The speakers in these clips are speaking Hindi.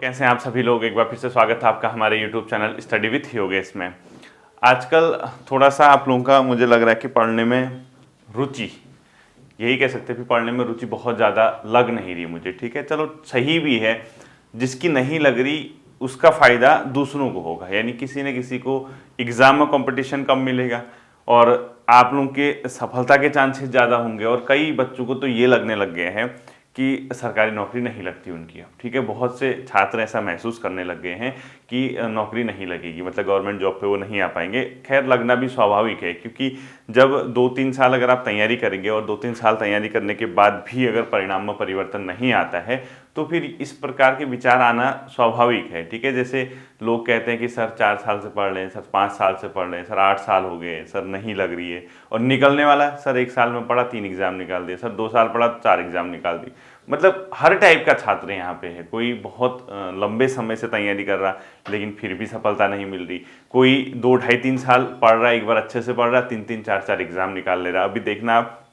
कैसे हैं आप सभी लोग। एक बार फिर से स्वागत है आपका हमारे YouTube channel study with Yogesh में। आजकल थोड़ा सा आप लोगों का मुझे लग रहा है कि पढ़ने में रुचि, यही कह सकते हैं कि पढ़ने में रुचि बहुत ज़्यादा लग नहीं रही मुझे। ठीक है, चलो सही भी है। जिसकी नहीं लग रही उसका फ़ायदा दूसरों को होगा, यानी किसी न किसी को एग्ज़ाम में कंपटीशन कम मिलेगा और आप लोगों के सफलता के चांसेस ज़्यादा होंगे। और कई बच्चों को तो ये लगने लग गए हैं कि सरकारी नौकरी नहीं लगती उनकी अब। ठीक है, बहुत से छात्र ऐसा महसूस करने लग गए हैं कि नौकरी नहीं लगेगी, मतलब गवर्नमेंट जॉब पे वो नहीं आ पाएंगे। खैर, लगना भी स्वाभाविक है, क्योंकि जब 2-3 साल अगर आप तैयारी करेंगे और 2-3 साल तैयारी करने के बाद भी अगर परिणाम में परिवर्तन नहीं आता है तो फिर इस प्रकार के विचार आना स्वाभाविक है। ठीक है, जैसे लोग कहते हैं कि सर 4 साल से पढ़ रहे हैं, सर 5 साल से पढ़ रहे हैं, सर 8 साल हो गए, सर नहीं लग रही है। और निकलने वाला सर 1 साल में पढ़ा 3 एग्जाम निकाल दिए, सर 2 साल पढ़ा 4 एग्जाम निकाल दी। मतलब हर टाइप का छात्र यहाँ पे है। कोई बहुत लंबे समय से तैयारी कर रहा लेकिन फिर भी सफलता नहीं मिल रही। कोई 2 ढाई 3 साल पढ़ रहा है, एक बार अच्छे से पढ़ रहा है, 3-3 4-4 एग्जाम निकाल ले रहा। अभी देखना आप,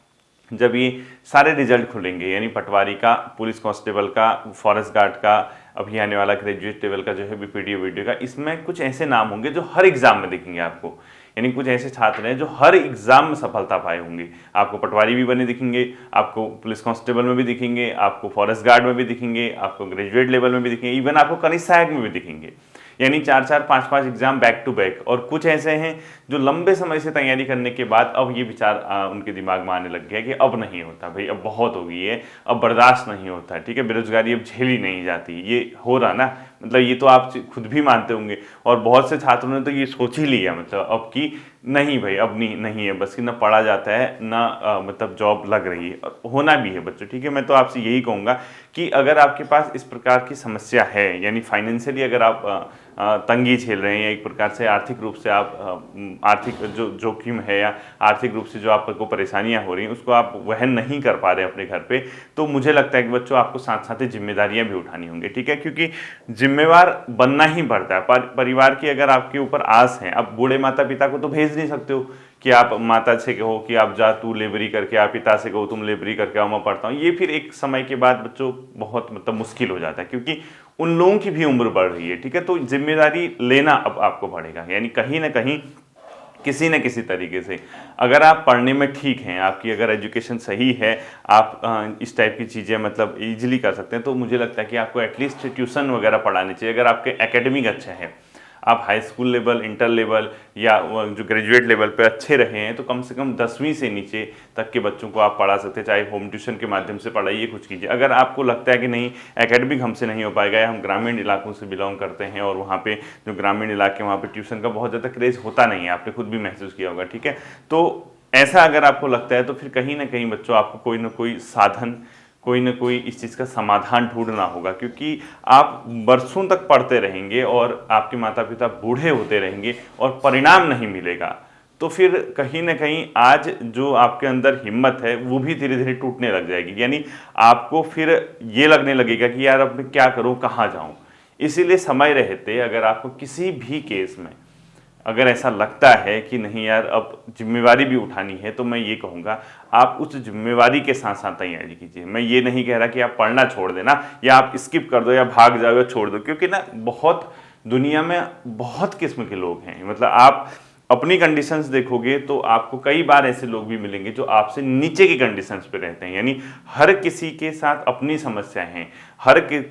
जब ये सारे रिजल्ट खुलेंगे, यानी पटवारी का, पुलिस कांस्टेबल का, फॉरेस्ट गार्ड का, अभी आने वाला ग्रेजुएट लेवल का जो है बीपीडीओ वीडियो का, इसमें कुछ ऐसे नाम होंगे जो हर एग्जाम में दिखेंगे आपको। यानी कुछ ऐसे छात्र हैं जो हर एग्जाम में सफलता पाए होंगे। आपको पटवारी भी बने दिखेंगे, आपको पुलिस कांस्टेबल में भी दिखेंगे, आपको फॉरेस्ट गार्ड में भी दिखेंगे, आपको ग्रेजुएट लेवल में भी दिखेंगे, इवन आपको कनिष्ठ सहायक में भी दिखेंगे। यानी 4-4 5-5 एग्जाम बैक टू बैक। और कुछ ऐसे हैं जो लंबे समय से तैयारी करने के बाद अब ये विचार उनके दिमाग में आने लग गया कि अब नहीं होता भाई, अब बहुत हो गई है, अब बर्दाश्त नहीं होता है। ठीक है, बेरोजगारी अब झेली नहीं जाती, ये हो रहा ना, मतलब ये तो आप खुद भी मानते होंगे। और बहुत से छात्रों ने तो ये सोच ही लिया, मतलब अब कि नहीं भाई, अब नहीं है बस कि ना पढ़ा जाता है ना मतलब जॉब लग रही है। और होना भी है बच्चों। ठीक है, मैं तो आपसे यही कहूँगा कि अगर आपके पास इस प्रकार की समस्या है, यानी फाइनेंशियली अगर आप तंगी झेल रहे हैं, या एक प्रकार से आर्थिक रूप से आप आर्थिक जो जोखिम है या आर्थिक रूप से जो आपको परेशानियां हो रही हैं उसको आप वहन नहीं कर पा रहे अपने घर पे, तो मुझे लगता है कि बच्चों आपको साथ साथ ही जिम्मेदारियां भी उठानी होंगी। ठीक है, क्योंकि जिम्मेवार बनना ही पड़ता है। परिवार की अगर आपके ऊपर आस है, आप बूढ़े माता पिता को तो भेज नहीं सकते हो कि आप माता से कहो कि आप जा तू लेबरी करके, आप पिता से कहो तुम लेबरी करके आओ मैं पढ़ता हूँ। ये फिर एक समय के बाद बच्चों बहुत मतलब मुश्किल हो जाता है, क्योंकि उन लोगों की भी उम्र बढ़ रही है। ठीक है, तो जिम्मेदारी लेना अब आपको पड़ेगा। यानी कहीं ना कहीं किसी न किसी तरीके से अगर आप पढ़ने में ठीक हैं, आपकी अगर एजुकेशन सही है, आप इस टाइप की चीज़ें मतलब इजीली कर सकते हैं, तो मुझे लगता है कि आपको एटलीस्ट ट्यूशन वगैरह पढ़ानी चाहिए। अगर आपके एकेडमिक अच्छा है, आप high school level, inter level या जो ग्रेजुएट लेवल पे अच्छे रहे हैं, तो कम से कम 10वीं से नीचे तक के बच्चों को आप पढ़ा सकते हैं। चाहे होम ट्यूशन के माध्यम से पढ़ाइए, कुछ कीजिए। अगर आपको लगता है कि नहीं एकेडमिक हमसे नहीं हो पाएगा, या हम ग्रामीण इलाकों से बिलोंग करते हैं और वहाँ पे जो ग्रामीण इलाके वहाँ पे ट्यूशन का बहुत ज़्यादा क्रेज़ होता नहीं है, आपने खुद भी महसूस किया होगा। ठीक है, तो ऐसा अगर आपको लगता है तो फिर कहीं ना कहीं बच्चों आपको कोई ना कोई साधन, कोई ना कोई इस चीज़ का समाधान ढूंढना होगा। क्योंकि आप बरसों तक पढ़ते रहेंगे और आपके माता पिता बूढ़े होते रहेंगे और परिणाम नहीं मिलेगा, तो फिर कहीं ना कहीं आज जो आपके अंदर हिम्मत है वो भी धीरे धीरे टूटने लग जाएगी। यानी आपको फिर ये लगने लगेगा कि यार अब मैं क्या करूं, कहाँ जाऊं। इसीलिए समय रहते अगर आपको किसी भी केस में अगर ऐसा लगता है कि नहीं यार अब जिम्मेवारी भी उठानी है, तो मैं ये कहूँगा आप उस जिम्मेवारी के साथ साथ तैयारी कीजिए। मैं ये नहीं कह रहा कि आप पढ़ना छोड़ देना, या आप स्किप कर दो, या भाग जाओ, या छोड़ दो, क्योंकि ना बहुत दुनिया में बहुत किस्म के लोग हैं। मतलब आप अपनी कंडीशंस देखोगे तो आपको कई बार ऐसे लोग भी मिलेंगे जो आपसे नीचे की कंडीशंस पे रहते हैं। यानी हर किसी के साथ अपनी समस्याएं हैं,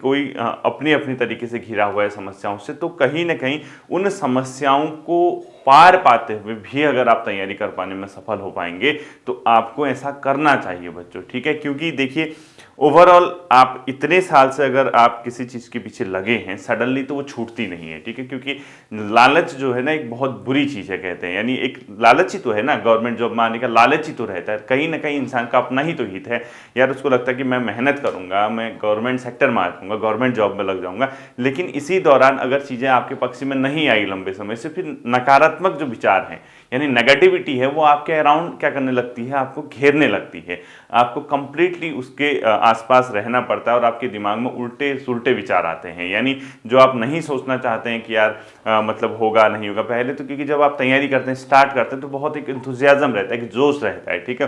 कोई अपनी अपनी तरीके से घिरा हुआ है समस्याओं से। तो कहीं ना कहीं उन समस्याओं को पार पाते हुए भी अगर आप तैयारी कर पाने में सफल हो पाएंगे तो आपको ऐसा करना चाहिए बच्चों। ठीक है, क्योंकि देखिए ओवरऑल आप इतने साल से अगर आप किसी चीज़ के पीछे लगे हैं, सडनली तो वो छूटती नहीं है। ठीक है, क्योंकि लालच जो है ना एक बहुत बुरी चीज़ है कहते हैं। यानी एक लालच ही तो है ना, गवर्नमेंट जॉब में आने का लालच ही तो रहता है। कहीं ना कहीं इंसान का अपना ही तो हित है यार, उसको लगता है कि मैं मेहनत करूंगा, मैं गवर्नमेंट सेक्टर में आऊँगा, गवर्नमेंट जॉब में लग जाऊंगा। लेकिन इसी दौरान अगर चीज़ें आपके पक्ष में नहीं आई लंबे समय से, फिर नकारात्मक जो विचार हैं यानी नेगेटिविटी है वो आपके अराउंड क्या करने लगती है, आपको घेरने लगती है। आपको कंप्लीटली उसके आसपास रहना पड़ता है और आपके दिमाग में उल्टे सुलटे विचार आते हैं। यानी जो आप नहीं सोचना चाहते हैं कि यार मतलब होगा नहीं होगा। पहले तो क्योंकि जब आप तैयारी करते हैं, स्टार्ट करते हैं, तो बहुत एक इंथुजियाज्म रहता है, कि जोश रहता है। ठीक है,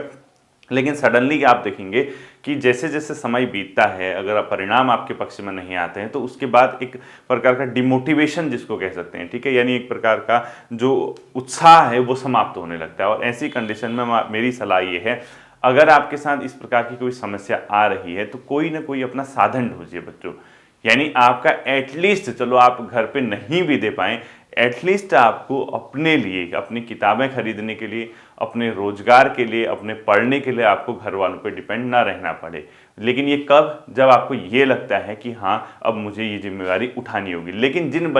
लेकिन सडनली आप देखेंगे कि जैसे जैसे समय बीतता है, अगर परिणाम आपके पक्ष में नहीं आते हैं तो उसके बाद एक प्रकार का डिमोटिवेशन जिसको कह सकते हैं, ठीक है, यानी एक प्रकार का जो उत्साह है वो समाप्त होने लगता है। और ऐसी कंडीशन में मेरी सलाह ये है, अगर आपके साथ इस प्रकार की कोई समस्या आ रही है तो कोई ना कोई अपना साधन ढूंढिए बच्चों। यानी आपका एटलीस्ट, चलो आप घर पे नहीं भी दे पाएं, एटलीस्ट आपको अपने लिए, अपनी किताबें खरीदने के लिए, अपने रोजगार के लिए, अपने पढ़ने के लिए आपको घर वालों पे डिपेंड ना रहना पड़े। लेकिन ये कब? जब आपको ये लगता है कि हाँ अब मुझे ये जिम्मेवारी उठानी होगी। लेकिन जिन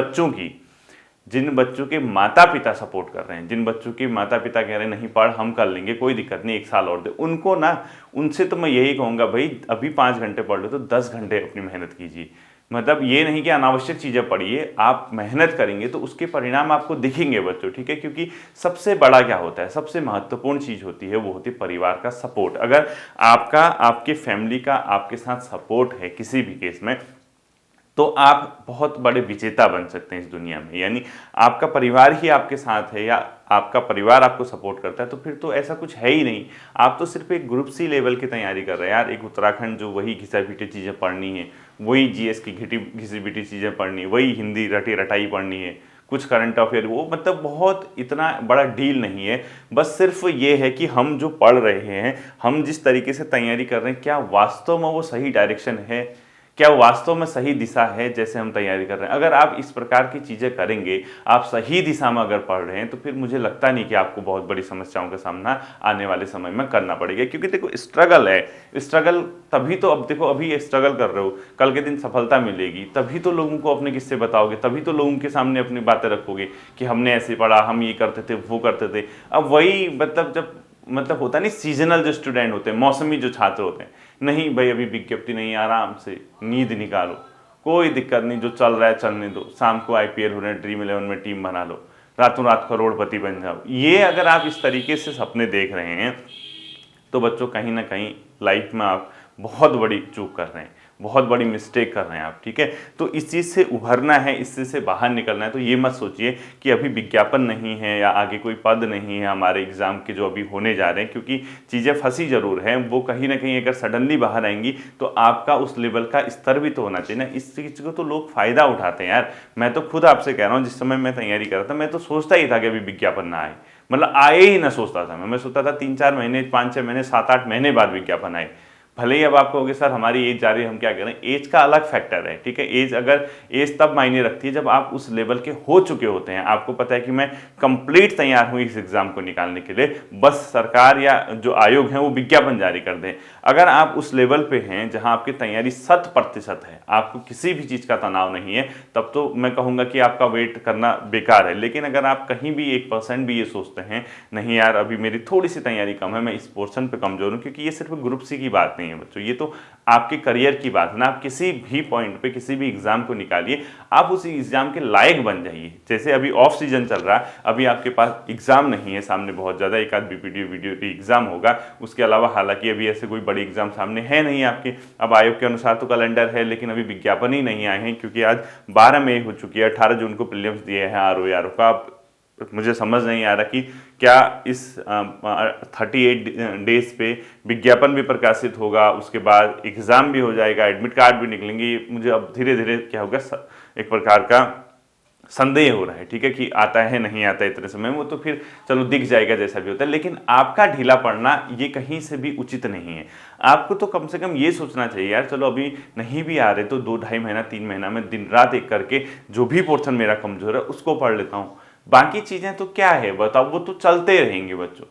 बच्चों के माता पिता सपोर्ट कर रहे हैं, जिन बच्चों के माता पिता कह रहे हैं नहीं पढ़, हम कर लेंगे, कोई दिक्कत नहीं, 1 साल और दे, उनको ना, उनसे तो मैं यही कहूँगा भाई अभी 5 घंटे पढ़ लो तो 10 घंटे अपनी मेहनत कीजिए। मतलब ये नहीं कि अनावश्यक चीज़ें पढ़िए, आप मेहनत करेंगे तो उसके परिणाम आपको दिखेंगे बच्चों, ठीक है। क्योंकि सबसे बड़ा क्या होता है, सबसे महत्वपूर्ण चीज़ होती है वो होती है परिवार का सपोर्ट। अगर आपका, आपके फैमिली का आपके साथ सपोर्ट है किसी भी केस में, तो आप बहुत बड़े विजेता बन सकते हैं इस दुनिया में। यानी आपका परिवार ही आपके साथ है या आपका परिवार आपको सपोर्ट करता है तो फिर तो ऐसा कुछ है ही नहीं। आप तो सिर्फ एक ग्रुप सी लेवल की तैयारी कर रहे हैं यार, एक उत्तराखंड जो वही घिसा पीटी चीज़ें पढ़नी है, वही जीएस की घिसी पीटी चीज़ें पढ़नी है, वही हिंदी रटी रटाई पढ़नी है, कुछ करंट अफेयर, वो मतलब बहुत इतना बड़ा डील नहीं है। बस सिर्फ ये है कि हम जो पढ़ रहे हैं, हम जिस तरीके से तैयारी कर रहे हैं, क्या वास्तव में वो सही डायरेक्शन है, क्या वास्तव में सही दिशा है जैसे हम तैयारी कर रहे हैं। अगर आप इस प्रकार की चीज़ें करेंगे, आप सही दिशा में अगर पढ़ रहे हैं, तो फिर मुझे लगता नहीं कि आपको बहुत बड़ी समस्याओं का सामना आने वाले समय में करना पड़ेगा। क्योंकि देखो स्ट्रगल है, स्ट्रगल तभी तो, अब देखो अभी ये स्ट्रगल कर रहे हो, कल के दिन सफलता मिलेगी, तभी तो लोगों को अपने किस्से बताओगे, तभी तो लोगों के सामने अपनी बातें रखोगे कि हमने ऐसे पढ़ा, हम ये करते थे, वो करते थे। अब वही मतलब जब होता नहीं, सीजनल जो स्टूडेंट होते हैं, मौसमी जो छात्र होते हैं, नहीं भाई अभी विज्ञप्ति नहीं, आराम से नींद निकालो, कोई दिक्कत नहीं, जो चल रहा है चलने दो, शाम को आईपीएल हो रहे हैं, ड्रीम 11 में टीम बना लो, रातों रात करोड़पति बन जाओ। ये अगर आप इस तरीके से सपने देख रहे हैं तो बच्चों कहीं ना कहीं लाइफ में आप बहुत बड़ी चूक कर रहे हैं, बहुत बड़ी मिस्टेक कर रहे हैं आप, ठीक है। तो इस चीज़ से उभरना है, इस चीज़ से बाहर निकलना है, तो ये मत सोचिए कि अभी विज्ञापन नहीं है या आगे कोई पद नहीं है हमारे एग्ज़ाम के जो अभी होने जा रहे हैं, क्योंकि चीज़ें फंसी जरूर हैं, वो कहीं ना कहीं अगर सडनली बाहर आएंगी तो आपका उस लेवल का स्तर भी तो होना चाहिए ना। इस चीज़ को तो लोग फ़ायदा उठाते हैं यार। मैं तो खुद आपसे कह रहा हूँ, जिस समय मैं तैयारी कर रहा था मैं तो सोचता ही था कि अभी विज्ञापन ना आए, मतलब आए ही ना सोचता था मैं सोचता था 3-4 महीने, 5-6 महीने, 7-8 महीने बाद विज्ञापन आए। भले ही अब आप कहोगे सर हमारी एज जा रही है, हम क्या करें, एज का अलग फैक्टर है, ठीक है। एज तब मायने रखती है जब आप उस लेवल के हो चुके होते हैं, आपको पता है कि मैं कंप्लीट तैयार हूं इस एग्जाम को निकालने के लिए, बस सरकार या जो आयोग है वो विज्ञापन जारी कर दें। अगर आप उस लेवल पे हैं जहां आपकी तैयारी 100% है, आपको किसी भी चीज़ का तनाव नहीं है, तब तो मैं कहूँगा कि आपका वेट करना बेकार है। लेकिन अगर आप कहीं भी 1% भी ये सोचते हैं नहीं यार अभी मेरी थोड़ी सी तैयारी कम है, मैं इस पोर्शन पे कमजोर हूँ, क्योंकि ये सिर्फ ग्रुप सी की बात नहीं है बच्चों, ये तो आपके करियर की बात है ना। आप किसी भी पॉइंट पे किसी भी एग्जाम को निकालिए, आप उसी एग्जाम के लायक बन जाइए। जैसे अभी ऑफ सीजन चल रहा है, अभी आपके पास एग्जाम नहीं है सामने बहुत ज़्यादा, एक आध बीपीडी वीडियो एग्जाम होगा, उसके अलावा हालांकि अभी ऐसे कोई बड़ी एग्जाम सामने है नहीं आपके। अब आयोग के अनुसार तो कैलेंडर है, लेकिन अभी विज्ञापन ही नहीं आए हैं, क्योंकि आज 12 मई हो चुकी है, 18 जून को प्रीलिम्स दिए हैं आरओ का। मुझे समझ नहीं आ रहा कि क्या इस 38 डेज पे विज्ञापन भी प्रकाशित होगा, उसके बाद एग्ज़ाम भी हो जाएगा, एडमिट कार्ड भी निकलेंगे। मुझे अब धीरे धीरे क्या होगा, एक प्रकार का संदेह हो रहा है, ठीक है, कि आता है नहीं आता है इतने समय में, वो तो फिर चलो दिख जाएगा जैसा भी होता है। लेकिन आपका ढीला पड़ना ये कहीं से भी उचित नहीं है। आपको तो कम से कम ये सोचना चाहिए यार, चलो अभी नहीं भी आ रहे तो 2-2.5 महीना 3 महीना में दिन रात एक करके जो भी पोर्शन मेरा कमजोर है उसको पढ़ लेता हूँ। बाकी चीज़ें तो क्या है बताओ, वो तो चलते रहेंगे बच्चों।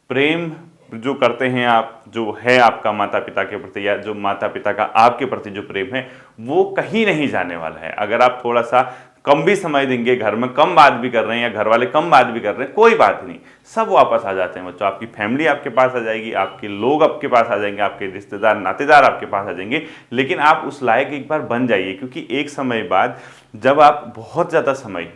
प्रेम जो करते हैं आप, जो है आपका माता पिता के प्रति, या जो माता पिता का आपके प्रति जो प्रेम है, वो कहीं नहीं जाने वाला है। अगर आप थोड़ा सा कम भी समय देंगे, घर में कम बात भी कर रहे हैं या घर वाले कम बात भी कर रहे हैं, कोई बात नहीं, सब वापस आ जाते हैं बच्चों। आपकी फैमिली आपके पास आ जाएगी, आपके लोग आपके पास आ जाएंगे, आपके रिश्तेदार नातेदार आपके पास आ जाएंगे। लेकिन आप उस लायक एक बार बन जाइए, क्योंकि एक समय बाद जब आप बहुत ज़्यादा समय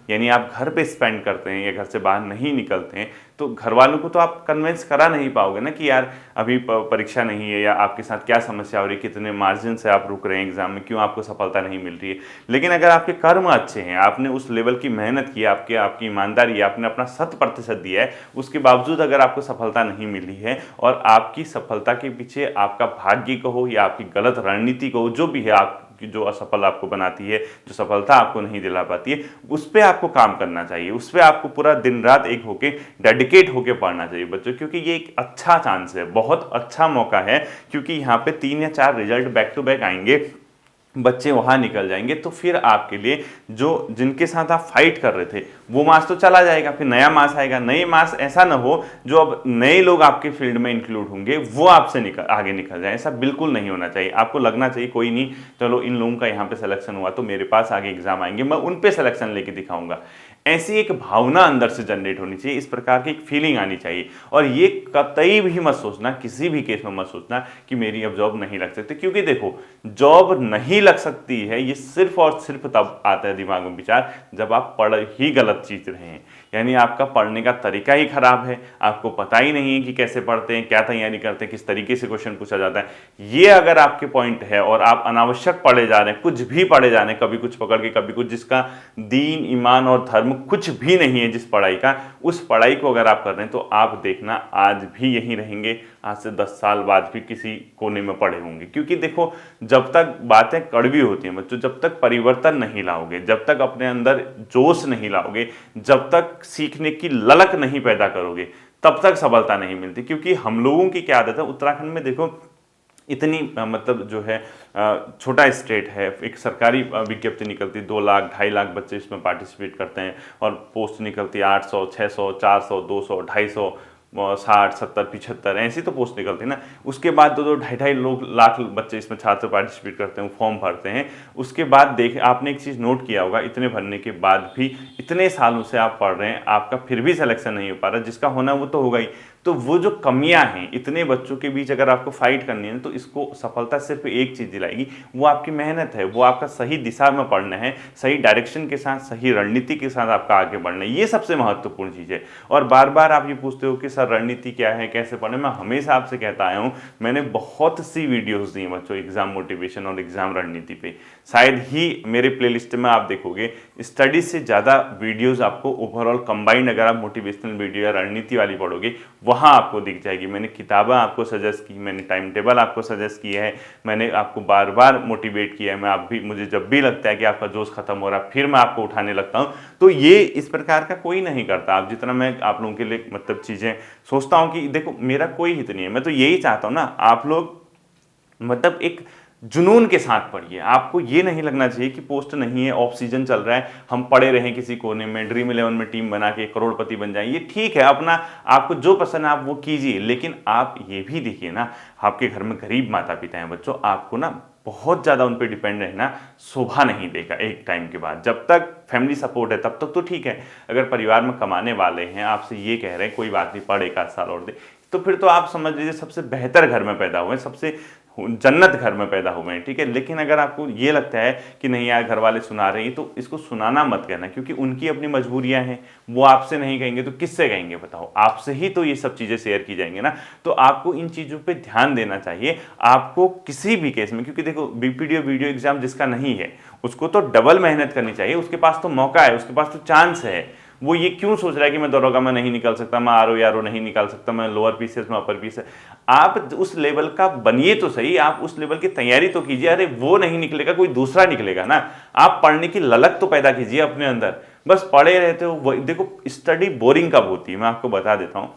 यानी आप घर पे स्पेंड करते हैं या घर से बाहर नहीं निकलते हैं, तो घर वालों को तो आप कन्विंस करा नहीं पाओगे ना कि यार अभी परीक्षा नहीं है या आपके साथ क्या समस्या हो रही है, कितने मार्जिन से आप रुक रहे हैं एग्जाम में, क्यों आपको सफलता नहीं मिल रही है। लेकिन अगर आपके कर्म अच्छे हैं, आपने उस लेवल की मेहनत की, आपकी ईमानदारी है, आपने अपना 100% दिया है, उसके बावजूद अगर आपको सफलता नहीं मिली है और आपकी सफलता के पीछे आपका भाग्य कहो या आपकी गलत रणनीति कहो, जो भी है आप जो असफल आपको बनाती है, जो सफलता आपको नहीं दिला पाती है, उस पर आपको काम करना चाहिए, उस पर आपको पूरा दिन रात एक होके डेडिकेट होके पढ़ना चाहिए बच्चों, क्योंकि ये एक अच्छा चांस है, बहुत अच्छा मौका है, क्योंकि यहाँ पे 3 या 4 रिजल्ट बैक टू बैक आएंगे, बच्चे वहां निकल जाएंगे, तो फिर आपके लिए जो जिनके साथ आप फाइट कर रहे थे वो मास तो चला जाएगा, फिर नया मास आएगा। नए मास ऐसा ना हो जो अब नए लोग आपके फील्ड में इंक्लूड होंगे वो आपसे आगे निकल जाए, ऐसा बिल्कुल नहीं होना चाहिए। आपको लगना चाहिए कोई नहीं, चलो इन लोगों का यहाँ पे सिलेक्शन हुआ तो मेरे पास आगे एग्जाम आएंगे, मैं उन पे सिलेक्शन लेके दिखाऊंगा। ऐसी एक भावना अंदर से जनरेट होनी चाहिए, इस प्रकार की एक फीलिंग आनी चाहिए। और ये कतई भी मत सोचना, किसी भी केस में मत सोचना कि मेरी अब जॉब नहीं लग सकती, क्योंकि देखो जॉब नहीं लग सकती है ये सिर्फ और सिर्फ तब आता है दिमाग में विचार जब आप पढ़ ही गलत चीज रहे हैं, यानी आपका पढ़ने का तरीका ही खराब है, आपको पता ही नहीं है कि कैसे पढ़ते हैं, क्या तैयारी करते हैं, किस तरीके से क्वेश्चन पूछा जाता है। ये अगर आपके पॉइंट है और आप अनावश्यक पढ़े जा रहे हैं, कुछ भी पढ़े जा रहे हैं, कभी कुछ पकड़ के कभी कुछ, जिसका दीन ईमान और धर्म कुछ भी नहीं है जिस पढ़ाई का, उस पढ़ाई को अगर आप कर रहे हैं तो आप देखना आज भी यहीं रहेंगे, आज से 10 साल बाद भी किसी कोने में पड़े होंगे। क्योंकि देखो जब तक बातें कड़वी होती हैं बच्चों, जब तक परिवर्तन नहीं लाओगे, जब तक अपने अंदर जोश नहीं लाओगे, जब तक सीखने की ललक नहीं पैदा करोगे, तब तक सफलता नहीं मिलती। क्योंकि हम लोगों की क्या आदत है, उत्तराखंड में देखो इतनी मतलब जो है छोटा स्टेट है, एक सरकारी विज्ञप्ति निकलती, 2 लाख 2.5 लाख बच्चे इसमें पार्टिसिपेट करते हैं और पोस्ट निकलती है 800 600 400 200 250 60 70 75 ऐसी तो पोस्ट निकलती है ना। उसके बाद 2 2.5 लाख बच्चे इसमें छात्र पार्टिसिपेट करते हैं, फॉर्म भरते हैं। उसके बाद देख आपने एक चीज़ नोट किया होगा, इतने भरने के बाद भी इतने सालों से आप पढ़ रहे हैं, आपका फिर भी सिलेक्शन नहीं हो पा रहा, जिसका होना वो तो होगा ही। तो वो जो कमियां हैं इतने बच्चों के बीच अगर आपको फाइट करनी है तो इसको सफलता सिर्फ एक चीज़ दिलाएगी, वो आपकी मेहनत है, वो आपका सही दिशा में पढ़ना है, सही डायरेक्शन के साथ, सही रणनीति के साथ आपका आगे बढ़ना है, ये सबसे महत्वपूर्ण चीज़ है। और बार बार आप ये पूछते हो कि सर रणनीति क्या है, कैसे पढ़े, मैं हमेशा आपसे कहता आया हूँ, मैंने बहुत सी वीडियोज़ दी हैं बच्चों एग्जाम मोटिवेशन और एग्जाम रणनीति पे, शायद ही मेरे प्लेलिस्ट में आप देखोगे स्टडी से ज़्यादा वीडियोज़ आपको ओवरऑल कंबाइंड, अगर आप मोटिवेशनल वीडियो या रणनीति वाली पढ़ोगे वहाँ आपको दिख जाएगी। मैंने किताबें आपको सजेस्ट की, मैंने टाइम टेबल आपको सजेस्ट किया है, मैंने आपको बार बार मोटिवेट किया है, मैं आप भी, मुझे जब भी लगता है कि आपका जोश खत्म हो रहा है फिर मैं आपको उठाने लगता हूँ। तो ये इस प्रकार का कोई नहीं करता, आप जितना मैं आप लोगों के लिए मतलब चीज़ें सोचता हूँ कि देखो मेरा कोई हित नहीं है, मैं तो यही चाहता हूँ ना आप लोग मतलब एक जुनून के साथ पढ़िए। आपको ये नहीं लगना चाहिए कि पोस्ट नहीं है, ऑफ सीजन चल रहा है, हम पड़े रहें किसी कोने में, ड्रीम 11 में टीम बना के करोड़पति बन जाएं। ये ठीक है, अपना आपको जो पसंद है आप वो कीजिए, लेकिन आप ये भी देखिए ना, आपके घर में गरीब माता पिता हैं बच्चों, आपको ना बहुत ज़्यादा उन पर डिपेंड रहना शोभा नहीं देगा एक टाइम के बाद। जब तक फैमिली सपोर्ट है तब तक तो ठीक है, अगर परिवार में कमाने वाले हैं आपसे ये कह रहे हैं कोई बात नहीं पढ़ 1 साल और दे, तो फिर तो आप समझ लीजिए सबसे बेहतर घर में पैदा हुए, सबसे जन्नत घर में पैदा हुए हैं, ठीक है। लेकिन अगर आपको ये लगता है कि नहीं यार घर वाले सुना रहे हैं, तो इसको सुनाना मत कहना, क्योंकि उनकी अपनी मजबूरियां हैं, वो आपसे नहीं कहेंगे तो किससे कहेंगे बताओ, आपसे ही तो ये सब चीज़ें शेयर की जाएंगी ना। तो आपको इन चीज़ों पे ध्यान देना चाहिए आपको किसी भी केस में, क्योंकि देखो बीपीडीओ वीडियो एग्जाम जिसका नहीं है उसको तो डबल मेहनत करनी चाहिए, उसके पास तो मौका है, उसके पास तो चांस है। वो ये क्यों सोच रहा है कि मैं दरोगा में नहीं निकल सकता, मैं आरओ यारो नहीं निकाल सकता, मैं लोअर पीसीएस में अपर पीसीएस। आप उस लेवल का बनिए तो सही, आप उस लेवल की तैयारी तो कीजिए। अरे वो नहीं निकलेगा कोई दूसरा निकलेगा ना, आप पढ़ने की ललक तो पैदा कीजिए अपने अंदर। बस पढ़े रहते हो, देखो स्टडी बोरिंग कब होती है मैं आपको बता देता हूँ।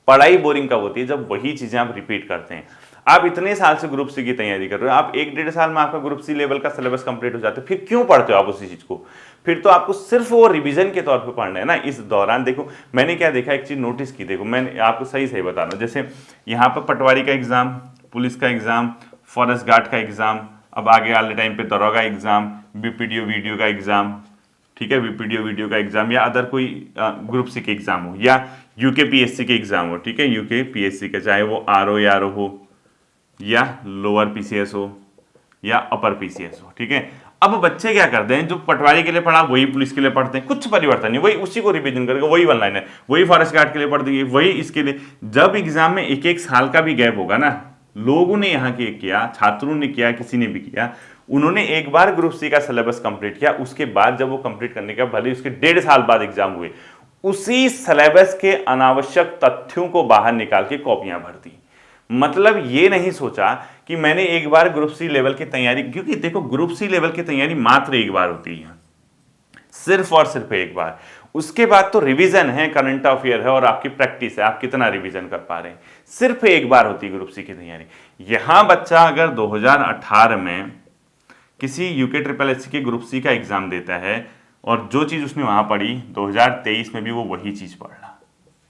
पढ़ाई बोरिंग कब होती है, जब वही चीजें आप रिपीट करते हैं। आप इतने साल से ग्रुप सी की तैयारी कर रहे हो, आप 1-1.5 साल में आपका ग्रुप सी लेवल का सिलेबस कंप्लीट हो जाता है, फिर क्यों पढ़ते हो आप उसी चीज को? फिर तो आपको सिर्फ वो रिवीजन के तौर पे पढ़ना है ना। इस दौरान देखो मैंने क्या देखा, एक चीज नोटिस की, देखो मैंने आपको सही सही बता रहा हूँ, जैसे यहाँ पर पटवारी का एग्जाम, पुलिस का एग्जाम, फॉरेस्ट गार्ड का एग्जाम, अब आगे वाले टाइम पे दरोगा एग्जाम, बीपीडीओ वीडियो का एग्जाम, ठीक है, बीपीडीओ वीडियो का एग्जाम, या अदर कोई ग्रुप सी के एग्जाम हो, या यूके पीएससी के एग्जाम हो, ठीक है, यूके पीएससी का, चाहे वो आरओ या आरओ हो, या लोअर पीसीएस हो, या अपर पीसीएस हो, ठीक है। अब बच्चे क्या करते हैं, जो पटवारी के लिए पढ़ा वही पुलिस के लिए पढ़ते हैं, कुछ परिवर्तन नहीं, वही उसी को रिवीजन करके वही वन लाइन है, वही फॉरेस्ट गार्ड के लिए पढ़ देंगे, वही इसके लिए। जब एग्जाम में एक एक साल का भी गैप होगा ना, लोगों ने यहाँ के किया, छात्रों ने किया, किसी ने भी किया, उन्होंने एक बार ग्रुप सी का सिलेबस कंप्लीट किया, उसके बाद जब वो कंप्लीट करने का भले उसके 1.5 साल बाद एग्जाम हुए, उसी सिलेबस के अनावश्यक तथ्यों को बाहर निकाल के कॉपियां भर दी। मतलब ये नहीं सोचा कि मैंने एक बार ग्रुप सी लेवल की तैयारी, क्योंकि देखो ग्रुप सी लेवल की तैयारी मात्र एक बार होती है, सिर्फ और सिर्फ एक बार। उसके बाद तो रिवीजन है, करंट अफेयर है और आपकी प्रैक्टिस है, आप कितना रिवीजन कर पा रहे हैं, सिर्फ एक बार होती है ग्रुप सी की तैयारी। यहां बच्चा अगर 2018 में किसी यूके ट्रिपल एससी के ग्रुप सी का एग्जाम देता है और जो चीज उसने वहां पढ़ी 2023 में भी वो वही चीज पढ़ रहा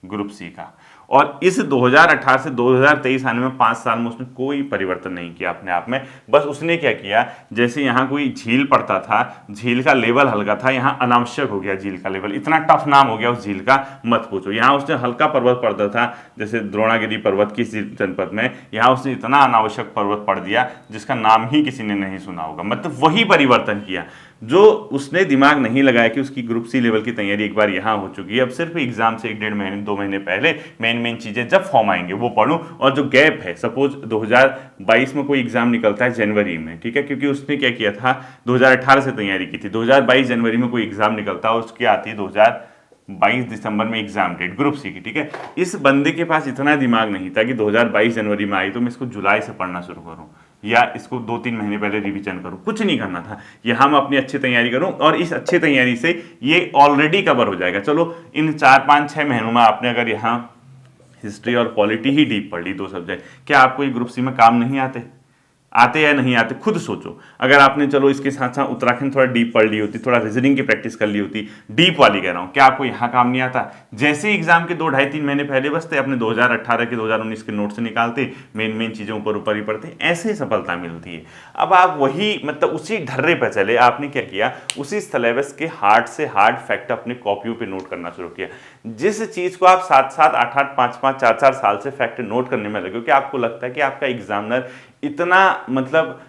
ग्रुप सी का, और इस 2018 से 2023 आने में 5 साल में उसने कोई परिवर्तन नहीं किया अपने आप में। बस उसने क्या किया, जैसे यहाँ कोई झील पड़ता था, झील का लेवल हल्का था, यहाँ अनावश्यक हो गया झील का लेवल, इतना टफ नाम हो गया उस झील का मत पूछो। यहाँ उसने हल्का पर्वत पढ़ता था, जैसे द्रोणागिरी पर्वत किस जनपद में, यहाँ उसने इतना अनावश्यक पर्वत पढ़ दिया जिसका नाम ही किसी ने नहीं सुना होगा। मतलब वही परिवर्तन किया, जो उसने दिमाग नहीं लगाया कि उसकी ग्रुप सी लेवल की तैयारी एक बार यहाँ हो चुकी है, अब सिर्फ एग्जाम से 1-1.5 महीने 2 महीने पहले मेन चीजें जब फॉर्म आएंगे वो पढ़ूं। और जो गैप है, सपोज 2022 में कोई एग्जाम निकलता है जनवरी में, ठीक है, क्योंकि उसने क्या किया था 2018 से तैयारी की थी, 2022 जनवरी में कोई एग्जाम निकलता है और उसकी आती है 2022 दिसंबर में एग्जाम डेट ग्रुप सी की, ठीक है। इस बंदे के पास इतना दिमाग नहीं था कि 2022 जनवरी में आई तो मैं इसको जुलाई से पढ़ना शुरू करूं या इसको 2-3 महीने पहले रिवीजन करूं, कुछ नहीं करना था। यहाँ मैं अपनी अच्छी तैयारी करूं और इस अच्छी तैयारी से ये ऑलरेडी कवर हो जाएगा। चलो इन 4-5-6 महीनों में आपने अगर यहाँ हिस्ट्री और पॉलिटी ही डीप पढ़ ली, 2 सब्जेक्ट, क्या आपको ये ग्रुप सी में काम नहीं आते? आते या नहीं आते खुद सोचो। अगर आपने चलो इसके साथ साथ उत्तराखंड थोड़ा डीप पढ़ ली होती, थोड़ा रीजनिंग की प्रैक्टिस कर ली होती, डीप वाली कह रहा हूं, क्या आपको यहाँ काम नहीं आता? जैसे एग्जाम के 2-2.5-3 महीने पहले बसते, अपने 2018 के 2019 के नोट से निकालते, मेन चीजें ऊपर ऊपर ही पढ़ते, ऐसे ही सफलता मिलती है। अब आप वही मतलब उसी ढर्रे पर चले, आपने क्या किया, उसी सिलेबस के हार्ड से हार्ड फैक्ट अपने कॉपियों पर नोट करना शुरू किया। जिस चीज को आप 7-7, 8-8, 5-5, 4-4 साल से फैक्ट नोट करने में लगे, कि आपको लगता है कि आपका एग्जामिनर इतना मतलब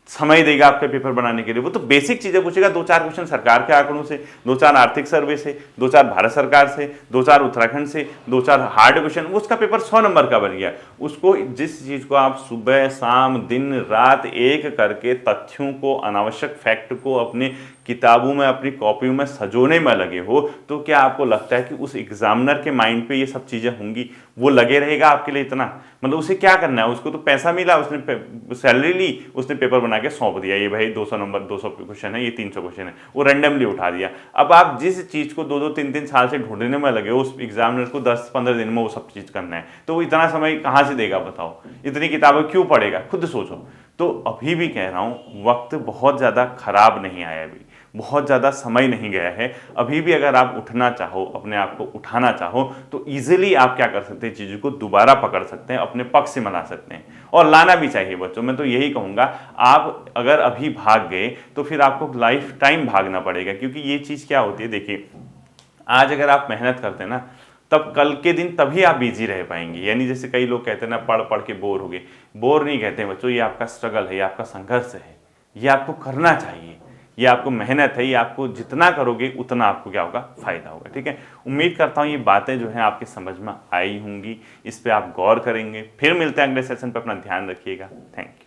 समय देगा आपके पेपर बनाने के लिए, वो तो बेसिक चीजें पूछेगा, 2-4 क्वेश्चन सरकार के आंकड़ों से, 2-4 आर्थिक सर्वे से, 2-4 भारत सरकार से, 2-4 उत्तराखंड से, 2-4 हार्ड क्वेश्चन, उसका पेपर 100 नंबर का बन गया। उसको जिस चीज को आप सुबह शाम दिन रात एक करके तथ्यों को, अनावश्यक फैक्ट को अपने किताबों में, अपनी कॉपियों में सजोने में लगे हो, तो क्या आपको लगता है कि उस एग्जामिनर के माइंड पे ये सब चीजें होंगी? वो लगे रहेगा आपके लिए इतना? मतलब उसे क्या करना है, उसको तो पैसा मिला, उसने सैलरी ली, उसने पेपर बना के सौंप दिया, ये भाई 200 नंबर 200 क्वेश्चन है, ये 300 क्वेश्चन है, वो रैंडमली उठा दिया। अब आप जिस चीज को 2-2, 3-3 साल से ढूंढने में लगे हो, उस एग्जामिनर को 10-15 दिन में वो सब चीज करना है, तो वो इतना समय कहाँ से देगा बताओ? इतनी किताबें क्यों पढ़ेगा? खुद सोचो। तो अभी भी कह रहा हूं, वक्त बहुत ज्यादा खराब नहीं आया, अभी बहुत ज़्यादा समय नहीं गया है। अभी भी अगर आप उठना चाहो, अपने आप को उठाना चाहो, तो इजीली आप क्या कर सकते हैं, चीज़ों को दोबारा पकड़ सकते हैं, अपने पक्ष से मना सकते हैं, और लाना भी चाहिए बच्चों। मैं तो यही कहूँगा, आप अगर अभी भाग गए तो फिर आपको लाइफ टाइम भागना पड़ेगा, क्योंकि ये चीज़ क्या होती है, देखिए आज अगर आप मेहनत करते हैं ना, तब कल के दिन तभी आप बिजी रह पाएंगे। यानी जैसे कई लोग कहते हैं ना, पढ़ पढ़ के बोर हो गए, बोर नहीं कहते हैं बच्चों, ये आपका स्ट्रगल है, ये आपका संघर्ष है, ये आपको करना चाहिए, ये आपको मेहनत है, ये आपको जितना करोगे उतना आपको क्या होगा, फायदा होगा। ठीक है, उम्मीद करता हूँ ये बातें जो हैं आपके समझ में आई होंगी, इस पे आप गौर करेंगे। फिर मिलते हैं अगले सेशन पे, अपना ध्यान रखिएगा। Thank you.